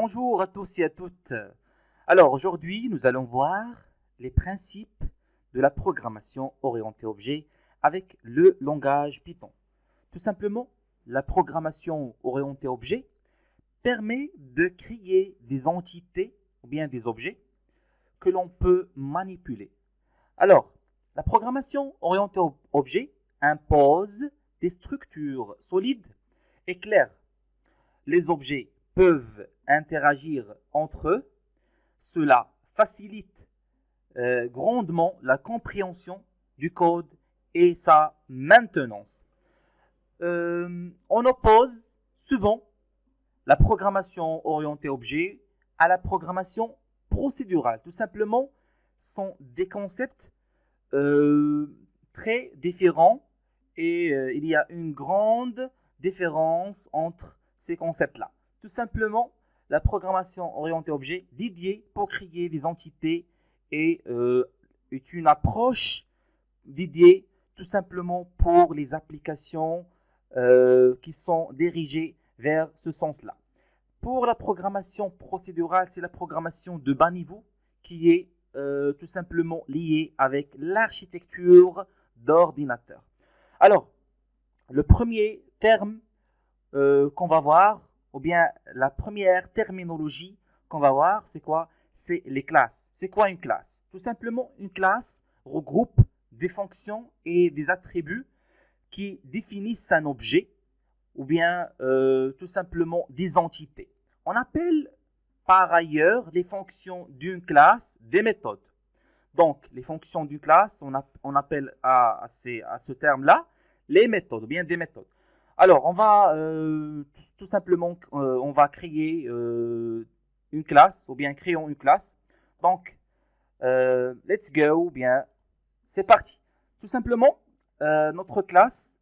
Bonjour à tous et à toutes. Alors aujourd'hui, nous allons voir les principes de la programmation orientée objet avec le langage Python. Tout simplement, la programmation orientée objet permet de créer des entités ou bien des objets que l'on peut manipuler. Alors, la programmation orientée objet impose des structures solides et claires. Les objets peuvent interagir entre eux. Cela facilite grandement la compréhension du code et sa maintenance. On oppose souvent la programmation orientée objet à la programmation procédurale. Tout simplement, ce sont des concepts très différents et il y a une grande différence entre ces concepts-là. Tout simplement, la programmation orientée objet dédiée pour créer des entités est une approche dédiée tout simplement pour les applications qui sont dirigées vers ce sens-là. Pour la programmation procédurale, c'est la programmation de bas niveau qui est tout simplement liée avec l'architecture d'ordinateur. Alors, le premier terme qu'on va voir, ou bien la première terminologie qu'on va voir, c'est quoi? C'est les classes. C'est quoi une classe? Tout simplement, une classe regroupe des fonctions et des attributs qui définissent un objet, ou bien tout simplement des entités. On appelle par ailleurs les fonctions d'une classe des méthodes. Donc, les fonctions d'une classe, on appelle à ce terme-là les méthodes, ou bien des méthodes. Alors, on va tout simplement on va créer une classe, ou bien créons une classe. Donc, let's go, ou bien c'est parti. Tout simplement, notre classe,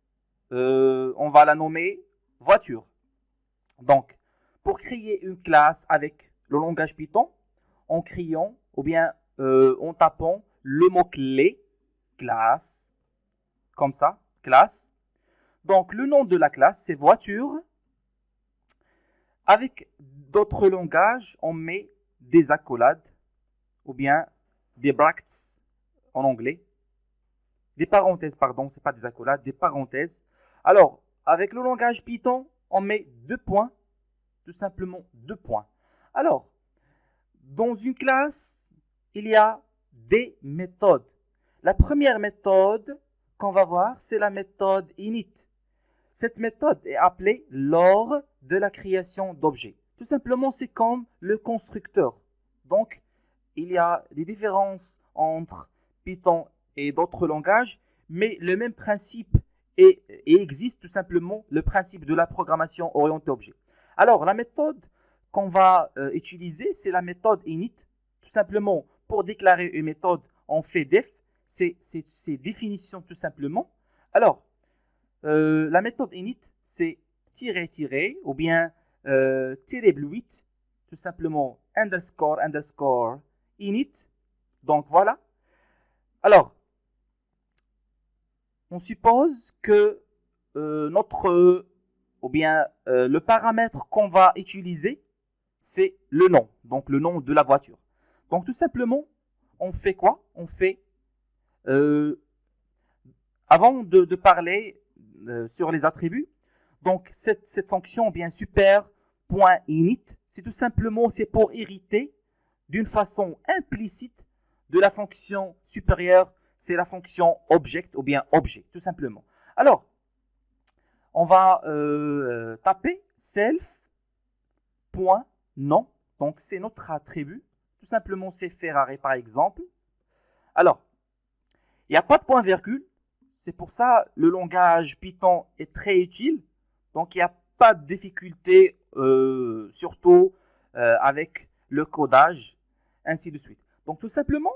on va la nommer voiture. Donc, pour créer une classe avec le langage Python, en criant, ou bien en tapant le mot-clé classe, comme ça, classe. Donc, le nom de la classe, c'est voiture. Avec d'autres langages, on met des accolades ou bien des brackets en anglais. Des parenthèses, pardon, ce n'est pas des accolades, des parenthèses. Alors, avec le langage Python, on met deux points, tout simplement deux points. Alors, dans une classe, il y a des méthodes. La première méthode qu'on va voir, c'est la méthode init. Cette méthode est appelée lors de la création d'objets. Tout simplement, c'est comme le constructeur. Donc, il y a des différences entre Python et d'autres langages, mais le même principe existe tout simplement, le principe de la programmation orientée objet. Alors, la méthode qu'on va utiliser, c'est la méthode init. Tout simplement, pour déclarer une méthode, on fait def, c'est définition tout simplement. Alors, la méthode init, c'est tirer ou bien -8, tout simplement underscore init. Donc voilà. Alors, on suppose que ou bien le paramètre qu'on va utiliser, c'est le nom, donc le nom de la voiture. Donc tout simplement, on fait quoi? On fait, avant de parler sur les attributs, donc cette fonction, bien super.init, c'est tout simplement, c'est pour hériter d'une façon implicite de la fonction supérieure, c'est la fonction object ou bien objet, tout simplement. Alors, on va taper self.nom, donc c'est notre attribut, tout simplement c'est Ferrari par exemple. Alors, il n'y a pas de point virgule, c'est pour ça le langage Python est très utile, donc il n'y a pas de difficulté, surtout avec le ainsi de suite. Donc tout simplement,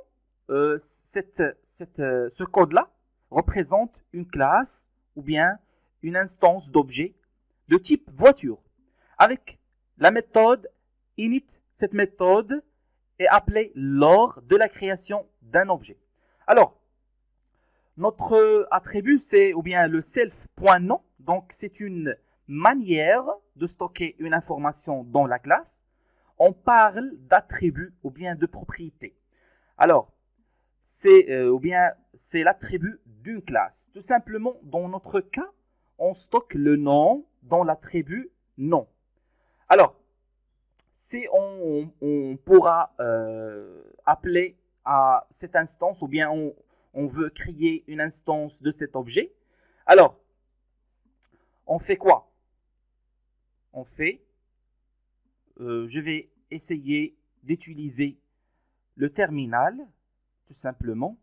ce code-là représente une classe ou bien une instance d'objet de type voiture. Avec la méthode init, cette méthode est appelée lors de la création d'un objet. Alors, notre attribut, c'est ou bien le self.nom, donc c'est une manière de stocker une information dans la classe. on parle d'attributs ou bien de propriétés. Alors, c'est l'attribut d'une classe. Tout simplement, dans notre cas, on stocke le nom dans l'attribut nom. Alors, si on pourra appeler à cette instance ou bien on veut créer une instance de cet objet, alors, on fait quoi? Je vais essayer d'utiliser le terminal, tout simplement.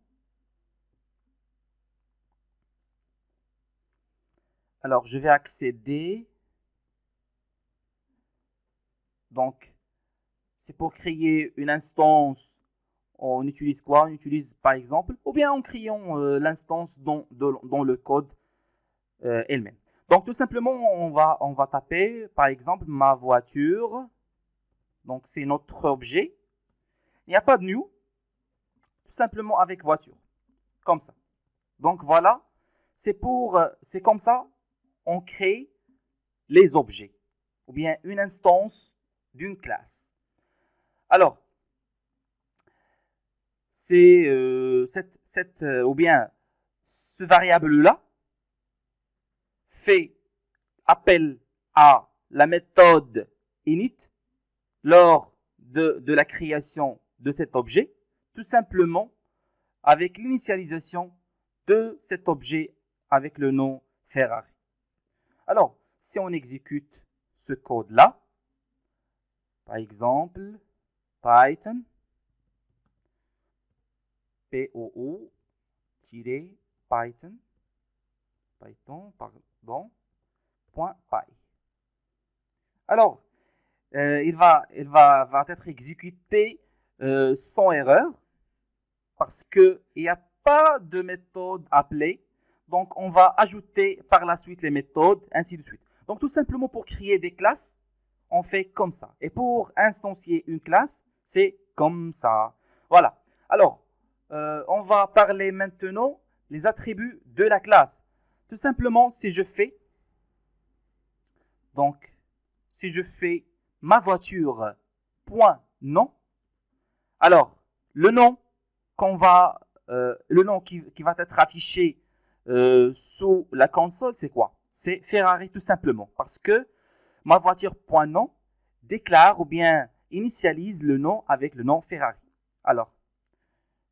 Alors, je vais accéder. Donc, c'est pour créer une instance. On utilise quoi? On utilise par exemple, ou bien en créant l'instance dans le code elle-même. Donc, tout simplement, on va taper, par exemple, ma voiture. Donc, c'est notre objet. Il n'y a pas de new. Tout simplement avec voiture. Comme ça. Donc, voilà. C'est comme ça, on crée les objets. Ou bien une instance d'une classe. Alors, c'est ou bien ce variable-là fait appel à la méthode init lors de la création de cet objet, tout simplement avec l'initialisation de cet objet avec le nom Ferrari. Alors, si on exécute ce code-là, par exemple, Python, Python, .py. Alors, va être exécuté sans erreur parce qu'il n'y a pas de méthode appelée. Donc, on va ajouter par la suite les méthodes, ainsi de suite. Donc, tout simplement pour créer des classes, on fait comme ça. Et pour instancier une classe, c'est comme ça. Voilà. Alors, on va parler maintenant des attributs de la classe. Tout simplement, si je fais ma voiture point nom, alors le nom qui va être affiché sous la console, c'est quoi? C'est Ferrari tout simplement, parce que ma voiture point nom déclare ou bien initialise le nom avec le nom Ferrari. Alors,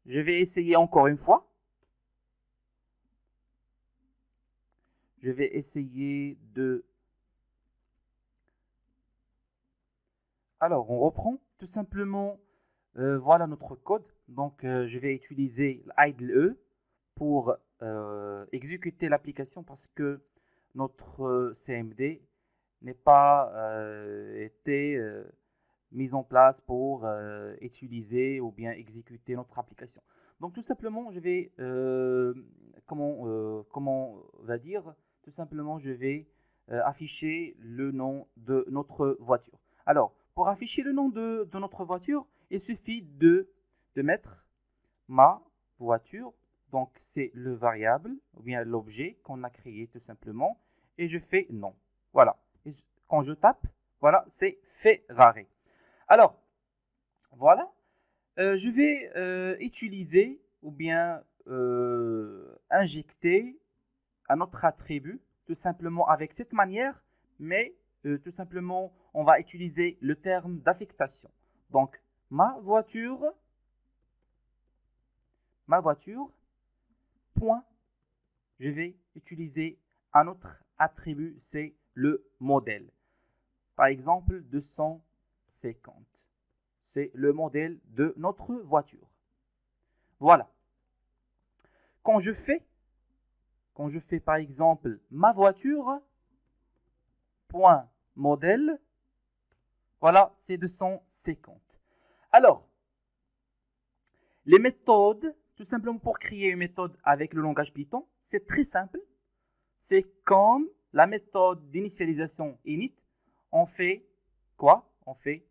je vais essayer encore une fois. Je vais essayer de... Alors, on reprend tout simplement. Voilà notre code. Donc, je vais utiliser l'IDLE pour exécuter l'application parce que notre CMD n'est pas été mise en place pour utiliser ou bien exécuter notre application. Donc tout simplement, je vais, comment on va dire, tout simplement, je vais afficher le nom de notre voiture. Alors, pour afficher le nom de notre voiture, il suffit de mettre ma voiture. Donc c'est le variable ou bien l'objet qu'on a créé tout simplement. Et je fais non. Voilà. Et quand je tape, voilà, c'est Ferrari. Alors, voilà, je vais utiliser ou bien injecter un autre attribut, tout simplement avec cette manière, mais tout simplement, on va utiliser le terme d'affectation. Donc, ma voiture, point, je vais utiliser un autre attribut, c'est le modèle. Par exemple, 250. C'est le modèle de notre voiture. Voilà. Quand je fais par exemple ma voiture, point modèle, voilà, c'est 250. Alors, les méthodes, tout simplement pour créer une méthode avec le langage Python, c'est très simple. C'est comme la méthode d'initialisation init. On fait quoi? On fait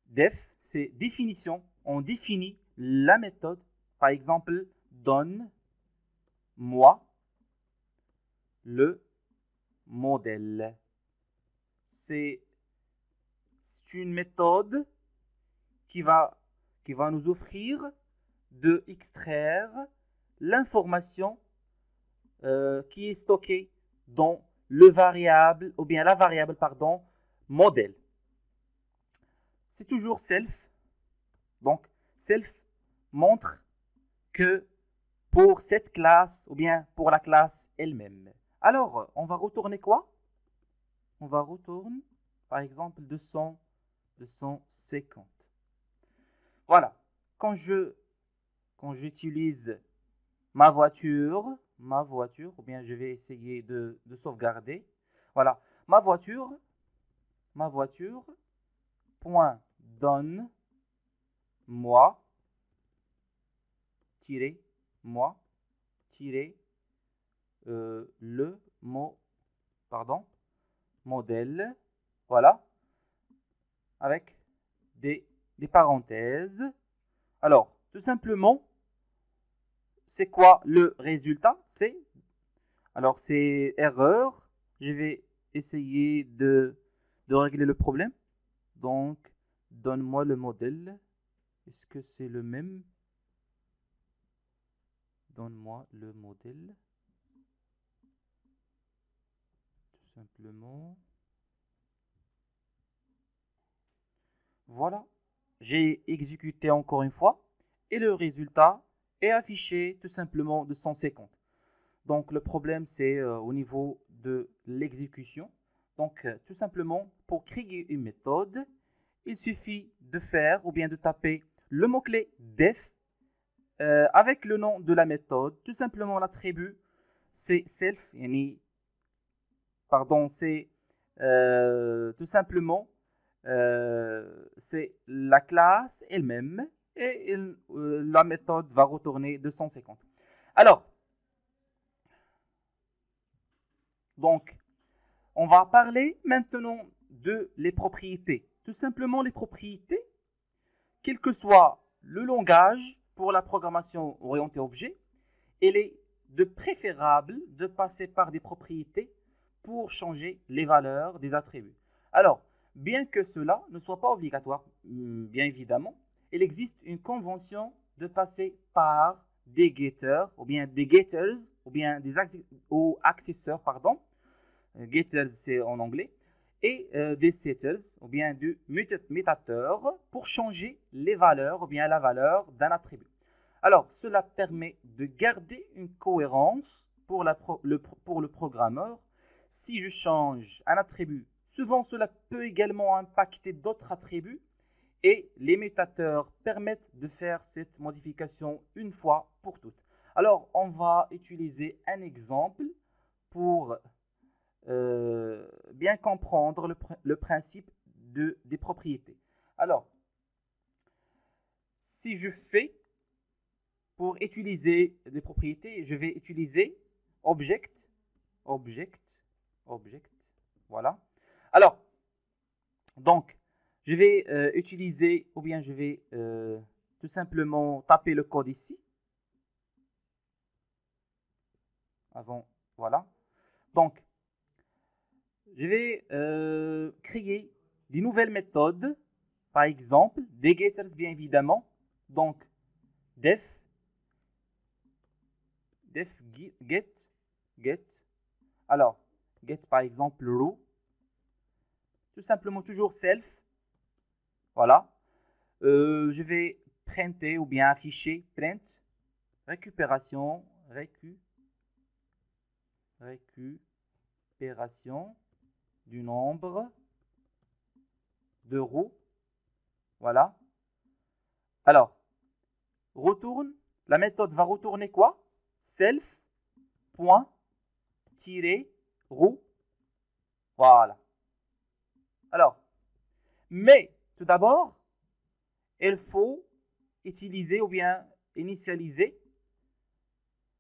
def, c'est définition. On définit la méthode. Par exemple, donne-moi le modèle. C'est c'est une méthode qui va nous offrir de extraire l'information qui est stockée dans le variable, ou bien la variable, pardon, modèle. C'est toujours self. Donc, self montre que pour cette classe, ou bien pour la classe elle-même. Alors, on va retourner quoi? On va retourner, par exemple, 250. Voilà. Quand j'utilise ma voiture, ou bien je vais essayer de sauvegarder. Voilà. Ma voiture, point donne moi, le mot, modèle, voilà, avec des parenthèses. Alors, tout simplement, c'est quoi le résultat? C'est erreur. Je vais essayer de régler le problème. Donc, donne-moi le modèle. Est-ce que c'est le même? Donne-moi le modèle. Tout simplement. Voilà. J'ai exécuté encore une fois. Et le résultat est affiché tout simplement de 150. Donc, le problème, c'est au niveau de l'exécution. Donc, tout simplement, pour créer une méthode, il suffit de faire ou bien de taper le mot-clé def avec le nom de la méthode. Tout simplement, l'attribut, c'est self, c'est tout simplement c'est la classe elle-même et la méthode va retourner 250. Alors, donc, on va parler maintenant de les propriétés. Tout simplement, les propriétés, quel que soit le langage pour la programmation orientée objet, il est de préférable de passer par des propriétés pour changer les valeurs des attributs. Alors, bien que cela ne soit pas obligatoire, bien évidemment, il existe une convention de passer par des getters, ou bien des getters, ou bien des accesseurs, pardon. Getters, c'est en anglais, et des setters, ou bien du mutateur, pour changer les valeurs, ou bien la valeur d'un attribut. Alors, cela permet de garder une cohérence pour le programmeur. Si je change un attribut, souvent cela peut également impacter d'autres attributs et les mutateurs permettent de faire cette modification une fois pour toutes. Alors, on va utiliser un exemple pour bien comprendre le principe des propriétés. Alors, si je fais pour utiliser des propriétés, je vais utiliser object, voilà. Alors, donc, je vais utiliser, ou bien je vais tout simplement taper le code ici. Voilà. Donc, je vais créer des nouvelles méthodes, par exemple, des getters, bien évidemment. Donc, def get. Alors, get par exemple row. Tout simplement toujours self. Voilà. Je vais printer ou bien afficher print récupération du nombre de rows. Voilà. Alors, retourne. La méthode va retourner quoi? Self point tirer row. Voilà. Alors, mais tout d'abord, il faut utiliser ou bien initialiser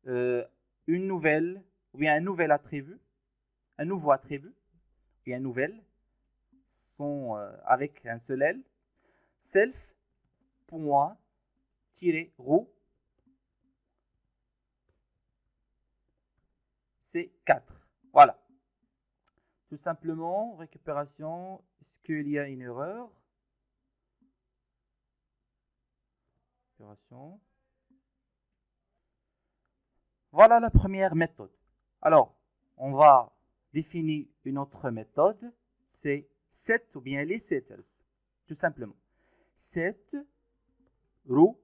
une nouvelle ou bien un nouveau attribut, et un nouvel sont avec un seul L, self point tirer row, c'est 4. Voilà. Tout simplement, récupération, est-ce qu'il y a une erreur? récupération. Voilà la première méthode. Alors, on va définir une autre méthode, c'est set ou bien les setters, tout simplement. Set row,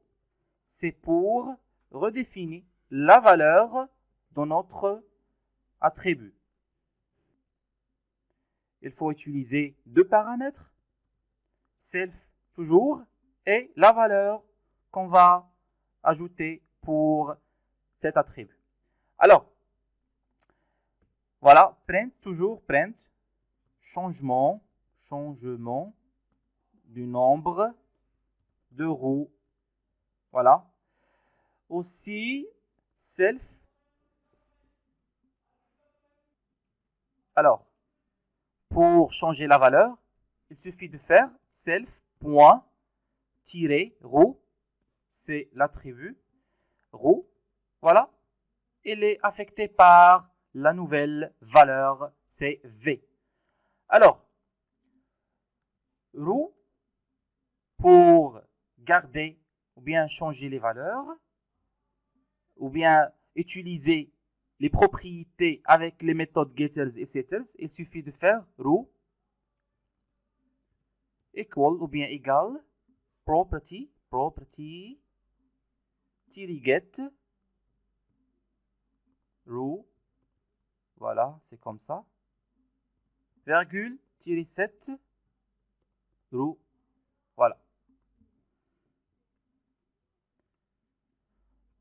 c'est pour redéfinir la valeur de notre attribut. Il faut utiliser deux paramètres, self toujours, et la valeur qu'on va ajouter pour cet attribut. Alors, voilà, print, toujours print, changement du nombre de rows. Voilà. Aussi, self. Alors, pour changer la valeur, il suffit de faire self.row, c'est l'attribut row. Voilà. Il est affecté par la nouvelle valeur, c'est V. Alors, row, pour garder ou bien changer les valeurs, ou bien utiliser les propriétés avec les méthodes getters et setters, il suffit de faire row equal ou bien égal property get row, voilà, c'est comme ça, virgule set row, voilà.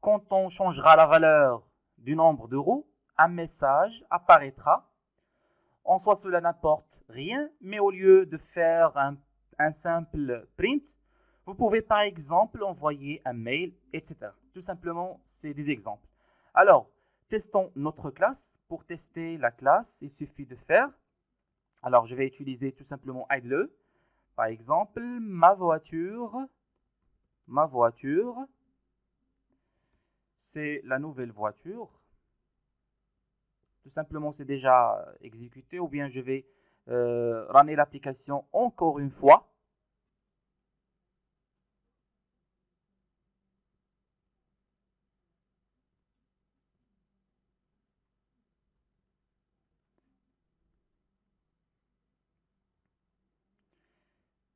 Quand on changera la valeur du nombre de rows, un message apparaîtra. En soi, cela n'apporte rien, mais au lieu de faire un simple print, vous pouvez par exemple envoyer un mail, etc. Tout simplement, c'est des exemples. Alors, testons notre classe. Pour tester la classe, il suffit de faire. Alors, je vais utiliser tout simplement idle. Par exemple, ma voiture, c'est la nouvelle voiture. Tout simplement, c'est déjà exécuté. Ou bien je vais runner l'application encore une fois.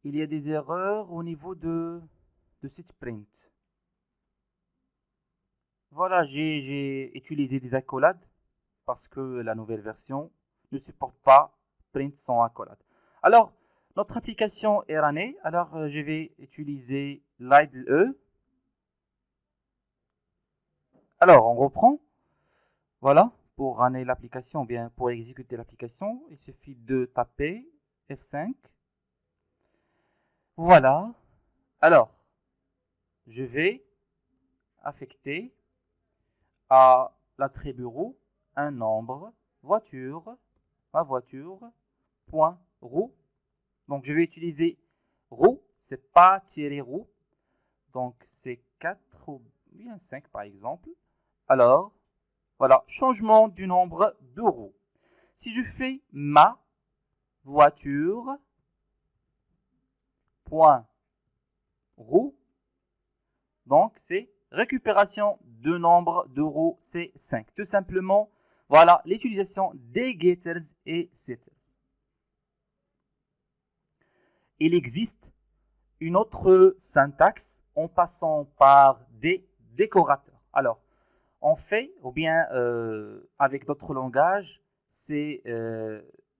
Il y a des erreurs au niveau de cette print. Voilà, j'ai utilisé des accolades parce que la nouvelle version ne supporte pas print sans accolade. Alors, notre application est runnée. Alors, je vais utiliser l'IDE. Alors, on reprend. Voilà, pour runner l'application, bien pour exécuter l'application, il suffit de taper F5. Voilà. Alors, je vais affecter à l'attribut row un nombre voiture, ma voiture, point row. Donc, je vais utiliser row, c'est pas tirer row. Donc, c'est 4 ou bien 5 par exemple. Alors, voilà, changement du nombre de rows. Si je fais ma voiture, point row, donc c'est récupération de nombre de rows, c'est 5. Tout simplement, voilà l'utilisation des getters et setters. Il existe une autre syntaxe en passant par des décorateurs. Alors, on fait, ou bien avec d'autres langages, c'est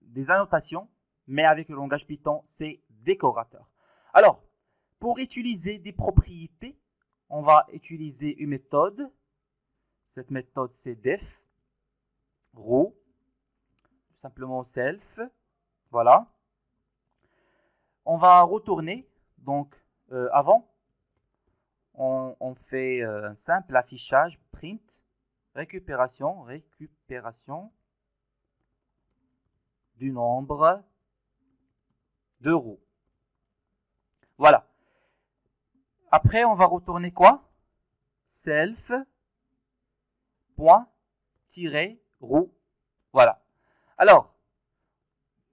des annotations, mais avec le langage Python, c'est décorateur. Alors, pour utiliser des propriétés, on va utiliser une méthode. Cette méthode, c'est def, row, tout simplement self. Voilà. On va retourner, donc avant, on fait un simple affichage print, récupération du nombre de rows. Voilà. Après, on va retourner quoi? Self, point, tirer, row. Voilà. Alors,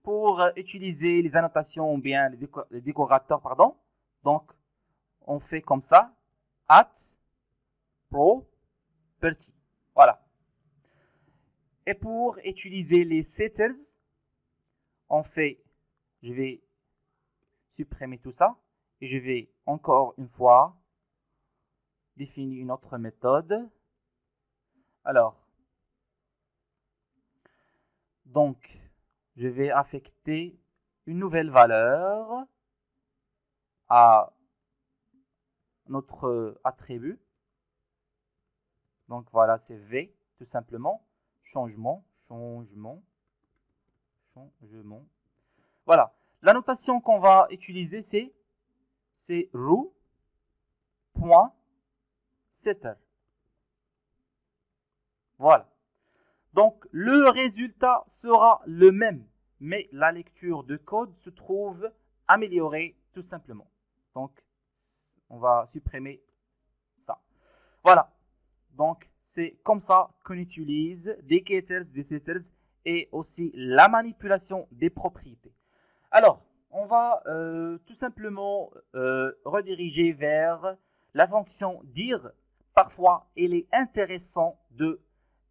pour utiliser les annotations ou bien les décorateurs, pardon, donc, on fait comme ça. at property. Voilà. Et pour utiliser les setters, on fait, je vais supprimer tout ça et je vais encore une fois définir une autre méthode. Alors, donc, je vais affecter une nouvelle valeur à notre attribut. Donc voilà, c'est V, tout simplement. Changement. Voilà. La notation qu'on va utiliser, c'est row.setter. Voilà. Donc, le résultat sera le même, mais la lecture de code se trouve améliorée tout simplement. Donc, on va supprimer ça. Voilà. Donc, c'est comme ça qu'on utilise des getters, des setters et aussi la manipulation des propriétés. Alors, on va tout simplement rediriger vers la fonction dir. Parfois, il est intéressant de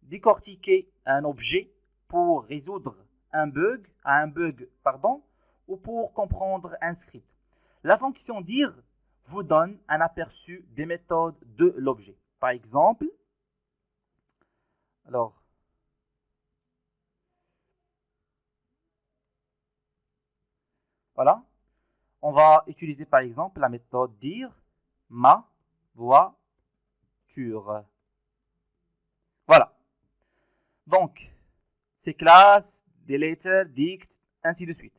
décortiquer un objet pour résoudre un bug, ou pour comprendre un script. La fonction dir vous donne un aperçu des méthodes de l'objet. Par exemple, alors, voilà, on va utiliser par exemple la méthode dir ma voiture. Voilà. Donc, ces classes, deleter, dict, ainsi de suite,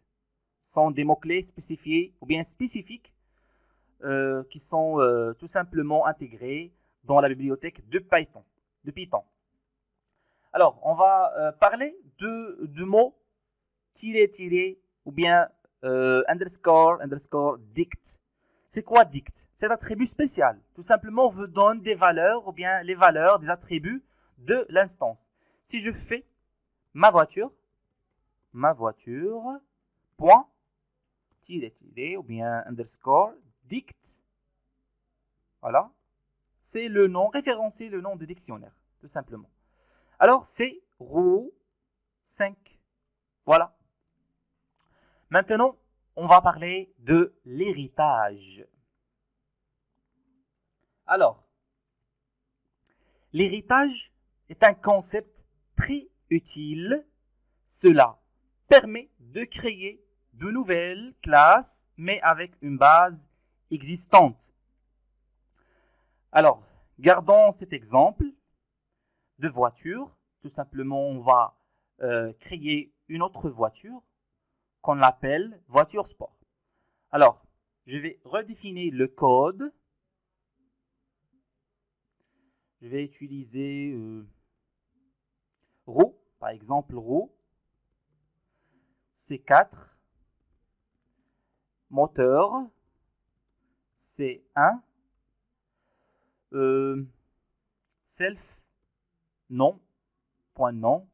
sont des mots-clés spécifiés ou bien spécifiques qui sont tout simplement intégrés dans la bibliothèque de Python. Alors, on va parler de mots tiré ou bien underscore dict. C'est quoi dict? C'est un attribut spécial. Tout simplement, on vous donne des valeurs ou bien les valeurs des attributs de l'instance. Si je fais ma voiture, point, tiré ou bien underscore dict, voilà, c'est le nom, référencé le nom de dictionnaire, tout simplement. Alors, c'est row 5. Voilà. Maintenant, on va parler de l'héritage. Alors, l'héritage est un concept très utile. Cela permet de créer de nouvelles classes, mais avec une base existante. Alors, gardons cet exemple de voiture. Tout simplement, on va créer une autre voiture qu'on appelle voiture sport. Alors, je vais redéfinir le code. Je vais utiliser row, par exemple row, C4, moteur, C1, self, non, point non,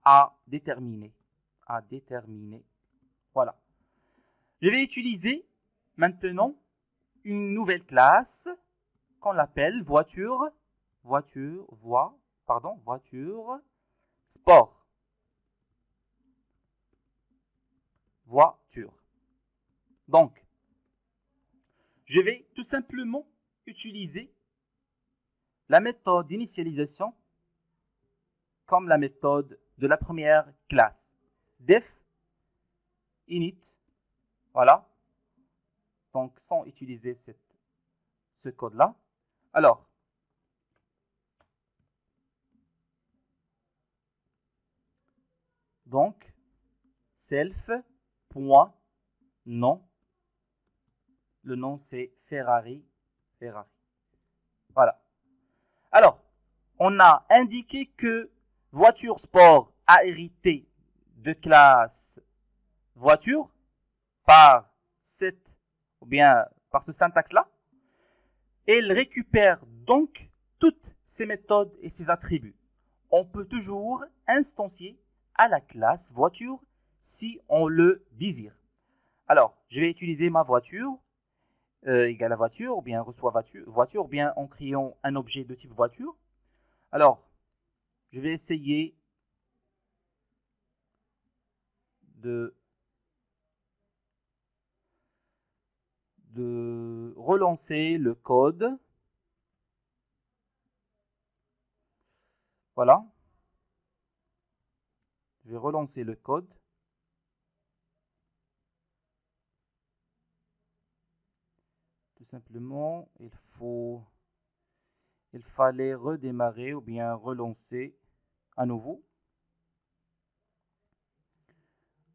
à déterminer. Voilà. Je vais utiliser maintenant une nouvelle classe qu'on appelle voiture sport. Voiture. Donc, je vais tout simplement utiliser la méthode d'initialisation comme la méthode de la première classe. Def init. Voilà. Donc, sans utiliser ce code-là. Alors, donc, self.nom. Le nom, c'est Ferrari. Voilà. Alors, on a indiqué que voiture sport a hérité de classe voiture par par ce syntaxe-là. Elle récupère donc toutes ces méthodes et ces attributs. On peut toujours instancier à la classe voiture si on le désire. Alors, je vais utiliser ma voiture égale à voiture, ou bien reçoit voiture, ou bien en créant un objet de type voiture. Alors, je vais essayer de relancer le code. Voilà. Je vais relancer le code. Tout simplement, il fallait redémarrer ou bien relancer à nouveau.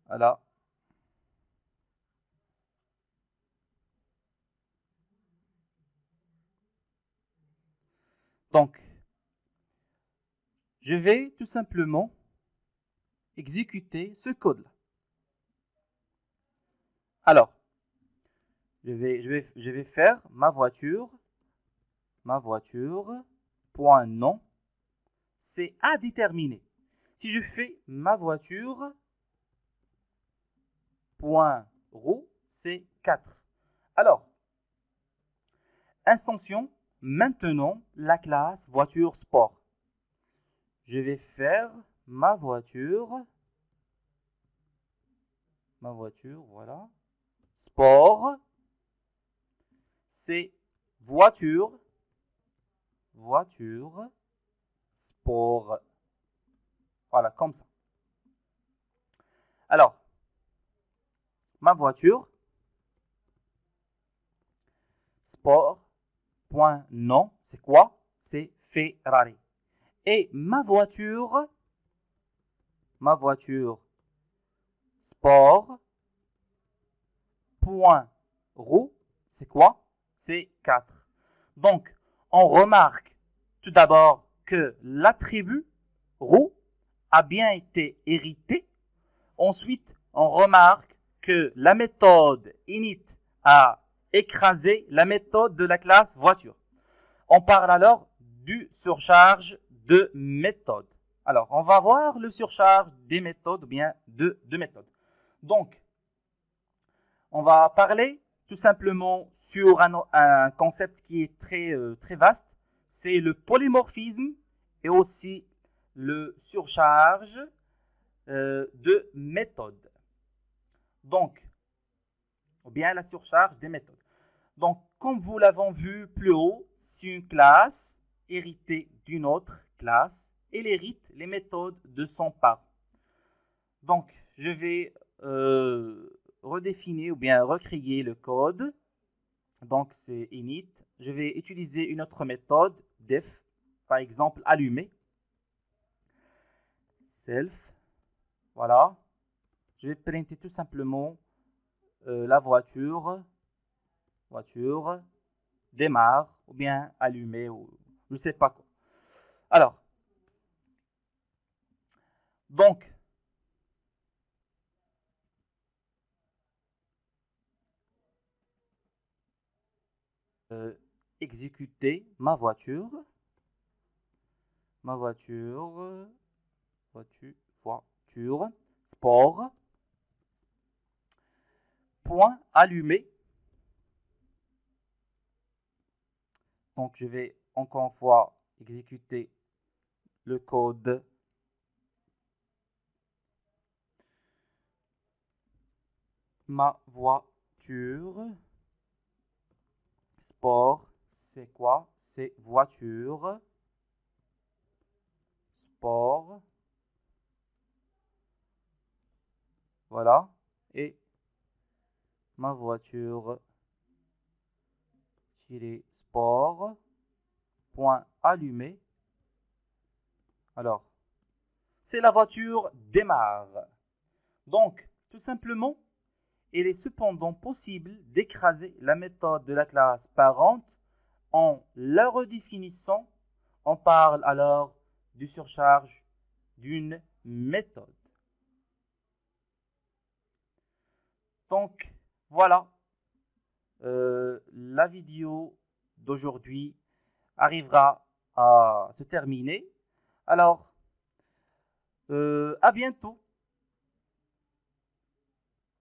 Voilà. Donc, je vais tout simplement exécuter ce code-là. Alors, je vais faire ma voiture, point nom, c'est à déterminer. Si je fais ma voiture, point roue, c'est 4. Alors, instantion, maintenant la classe voiture sport. Je vais faire ma voiture, voilà. Sport, c'est voiture, sport. Voilà, comme ça. Alors, ma voiture, sport, point nom, c'est quoi? C'est Ferrari. Et ma voiture, sport, point roue, c'est quoi? C'est 4. Donc, on remarque tout d'abord que l'attribut roue a bien été hérité. Ensuite, on remarque que la méthode init a écrasé la méthode de la classe voiture. On parle alors du surcharge de méthode. Alors, on va voir le surcharge des méthodes ou bien de méthodes. Donc, on va parler tout simplement sur un concept qui est très vaste. C'est le polymorphisme et aussi le surcharge de méthode. Donc, ou bien la surcharge des méthodes. Donc, comme vous l'avons vu plus haut, si une classe héritée d'une autre classe, elle hérite les méthodes de son parent. Donc, je vais redéfinir ou bien recréer le code. Donc, c'est init. Je vais utiliser une autre méthode, def, par exemple, allumer. Self. Voilà. Je vais printer tout simplement la voiture, démarre, ou bien allumer, ou je ne sais pas quoi. Alors, donc, exécuter ma voiture, sport, point allumé. Donc, je vais encore une fois exécuter le code. Ma voiture, sport, c'est quoi? C'est voiture, sport. Voilà. Et ma voiture, sport, point allumé. Alors, c'est la voiture démarre. Donc, tout simplement, il est cependant possible d'écraser la méthode de la classe parente en la redéfinissant. On parle alors du surcharge d'une méthode. Donc, voilà, la vidéo d'aujourd'hui arrivera à se terminer. Alors, à bientôt